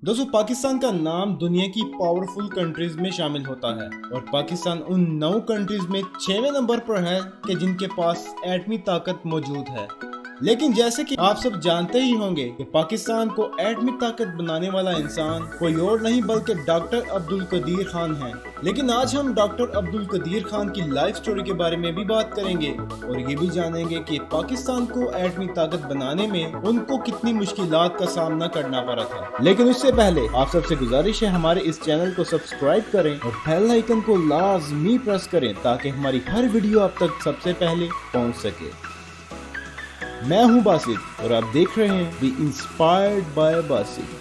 दोस्तों पाकिस्तान का नाम दुनिया की पावरफुल कंट्रीज में शामिल होता है और पाकिस्तान उन 9 कंट्रीज में 6वें नंबर पर है कि जिनके पास एटमी ताकत मौजूद है। लेकिन जैसे कि आप सब जानते ही होंगे कि पाकिस्तान को एटमी ताकत बनाने वाला इंसान कोई और नहीं बल्कि डॉक्टर अब्दुल कदीर खान है। लेकिन आज हम डॉक्टर अब्दुल कदीर खान की लाइफ स्टोरी के बारे में भी बात करेंगे और ये भी जानेंगे कि पाकिस्तान को एटमी ताकत बनाने में उनको कितनी मुश्किलात का सामना करना पड़ा था। लेकिन उससे पहले आप सबसे गुजारिश है हमारे इस चैनल को सब्सक्राइब करें और बेल आइकन को लाजमी प्रेस करें ताकि हमारी हर वीडियो आप तक सबसे पहले पहुंच सके। मैं हूं बासित और आप देख रहे हैं बी इंस्पायर्ड बाय बासित।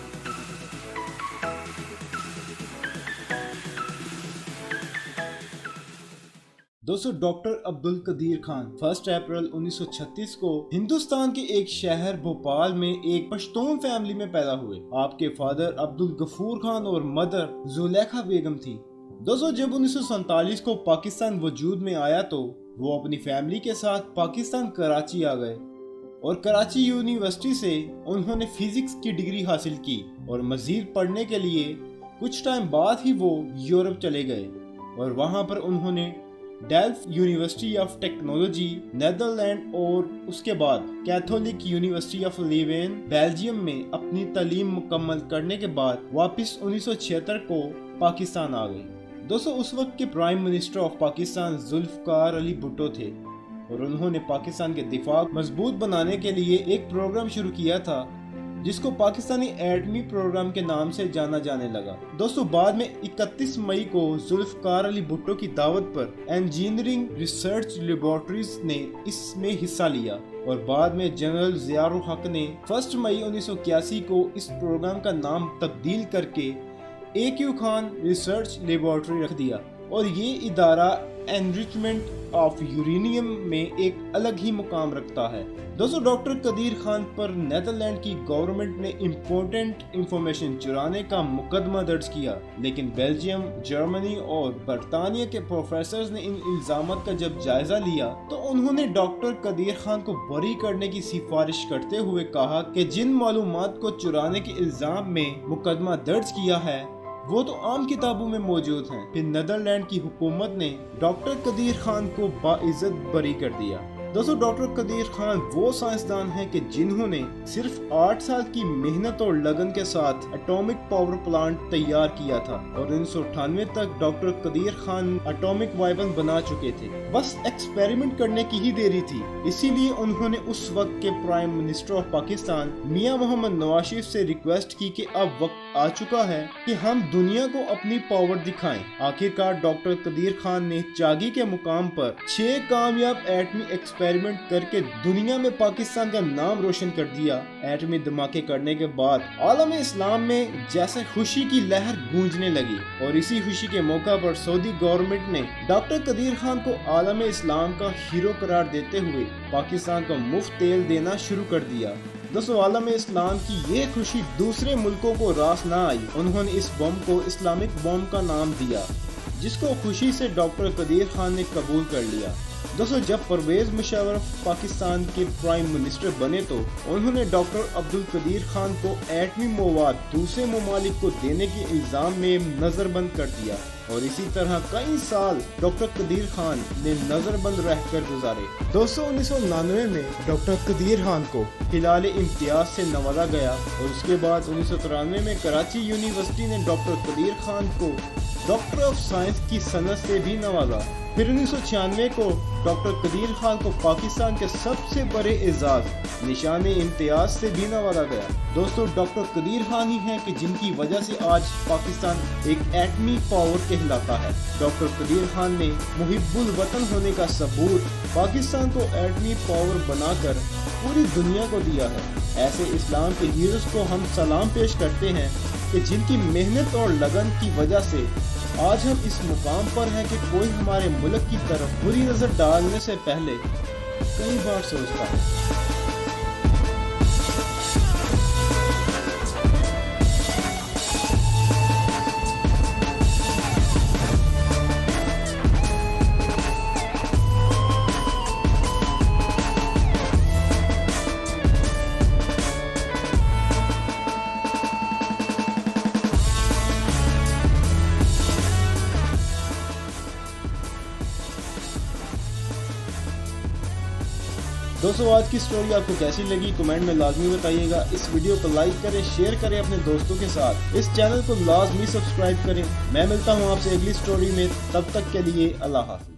दोस्तों डॉक्टर अब्दुल कदीर खान 1 अप्रैल 1936 को हिंदुस्तान के एक शहर भोपाल में एक पश्तून फैमिली में पैदा हुए। आपके फादर अब्दुल गफूर खान और मदर जुलेखा बेगम थी। दोस्तों जब 1947 को पाकिस्तान वजूद में आया तो वो अपनी फैमिली के साथ पाकिस्तान कराची आ गए और कराची यूनिवर्सिटी से उन्होंने फिजिक्स की डिग्री हासिल की और मजीद पढ़ने के लिए कुछ टाइम बाद ही वो यूरोप चले गए और वहां पर उन्होंने Delft University of Technology Netherland और उसके बाद Catholic University of Leuven Belgium में अपनी तालीम मुकम्मल करने के बाद वापस 1976 को पाकिस्तान आ गई। दोस्तों उस वक्त के prime minister of Pakistan Zulfikar Ali Bhutto थे और उन्होंने पाकिस्तान के दिफा मजबूत बनाने के लिए एक प्रोग्राम शुरू किया था जिसको पाकिस्तानी एटमी प्रोग्राम के नाम से जाना जाने लगा। दोस्तों बाद में 31 मई को जुल्फकार अली भुट्टो की दावत पर इंजीनियरिंग रिसर्च लेबोरेटरीज ने इसमें हिस्सा लिया और बाद में जनरल ज़ियाउल हक ने 1 मई 1981 को इस प्रोग्राम का नाम तब्दील करके AQ खान रिसर्च लेबोरेटरी रख दिया और ये इदारा एनरिचमेंट ऑफ यूरेनियम में एक अलग ही मुकाम रखता है। दोस्तों डॉक्टर कदीर खान पर नेदरलैंड की गवर्नमेंट ने इम्पोर्टेंट इंफॉर्मेशन चुराने का मुकदमा दर्ज किया, लेकिन बेल्जियम, जर्मनी और बरतानिया के प्रोफेसर्स ने इन इल्जामात का जब जायजा लिया तो उन्होंने डॉक्टर कदीर खान को बरी करने की सिफारिश करते हुए कहा कि जिन मालूमात को चुराने के इल्जाम में मुकदमा दर्ज किया है वो तो आम किताबों में मौजूद हैं। फिर नीदरलैंड की हुकूमत ने डॉक्टर कदीर खान को बाइज्जत बरी कर दिया। दोस्तों डॉक्टर कदीर खान वो साइंसदान हैं कि जिन्होंने सिर्फ 8 साल की मेहनत और लगन के साथ एटॉमिक पावर प्लांट तैयार किया था और 1998 तक doctor Qadeer Khan atomic weapon बना चुके थे। बस एक्सपेरिमेंट करने की ही देरी थी। इसीलिए उन्होंने उस वक्त के प्राइम मिनिस्टर ऑफ पाकिस्तान मियां मोहम्मद नवाज शरीफ से रिक्वेस्ट की कि अब वक्त आ चुका है कि हम दुनिया को अपनी पावर दिखाएं। आखिरकार डॉक्टर कदीर खान ने चागी के मुकाम पर 6 कामयाब एटमी एक्सपेरिमेंट करके दुनिया में पाकिस्तान का नाम रोशन कर दिया। एटमी धमाके करने के बाद आलम इस्लाम में जैसे खुशी की लहर गूंजने लगी और इसी खुशी के मौका पर सऊदी गवर्नमेंट ने डॉक्टर कदीर खान को आलम इस्लाम का हीरो करार देते हुए पाकिस्तान को मुफ्त तेल देना शुरू कर दिया। दोस्तों आलम इस्लाम की ये खुशी दूसरे मुल्कों को रास ना आई। उन्होंने इस बम को इस्लामिक बम का नाम दिया जिसको खुशी से डॉक्टर कदीर खान ने कबूल कर लिया। दोस्तों जब परवेज मुशर्रफ पाकिस्तान के प्राइम मिनिस्टर बने तो उन्होंने डॉक्टर अब्दुल कदीर खान को एटमी मवाद दूसरे ममालिक को देने के इल्जाम में नजरबंद कर दिया और इसी तरह कई साल डॉक्टर कदीर खान ने नजरबंद रहकर गुजारे। दोस्तों 1999 में डॉक्टर कदीर खान को हिलाल इम्तियाज से नवाजा गया और उसके बाद 1993 में कराची यूनिवर्सिटी ने डॉक्टर कदीर खान को डॉक्टर ऑफ साइंस की सनद से भी नवाजा। फिर 1996 को डॉक्टर कदीर खान को पाकिस्तान के सबसे बड़े एजाज निशान इम्तियाज से भी नवाजा गया। दोस्तों डॉक्टर कदीर खान ही हैं कि जिनकी वजह से आज पाकिस्तान एक एटमी पावर कहलाता है। डॉक्टर कदीर खान ने मुहिब्बुल वतन होने का सबूत पाकिस्तान को एटमी पावर बनाकर पूरी दुनिया को दिया है। ऐसे इस्लाम के हीरोज को हम सलाम पेश करते हैं कि जिनकी मेहनत और लगन की वजह से आज हम इस मुकाम पर हैं कि कोई हमारे मुल्क की तरफ बुरी नजर डालने से पहले कई बार सोचता है। दोस्तों आज की स्टोरी आपको कैसी लगी कमेंट में लाजमी बताइएगा। इस वीडियो को लाइक करें, शेयर करें अपने दोस्तों के साथ। इस चैनल को लाजमी सब्सक्राइब करें। मैं मिलता हूँ आपसे अगली स्टोरी में, तब तक के लिए अल्लाह हाफ़िज़।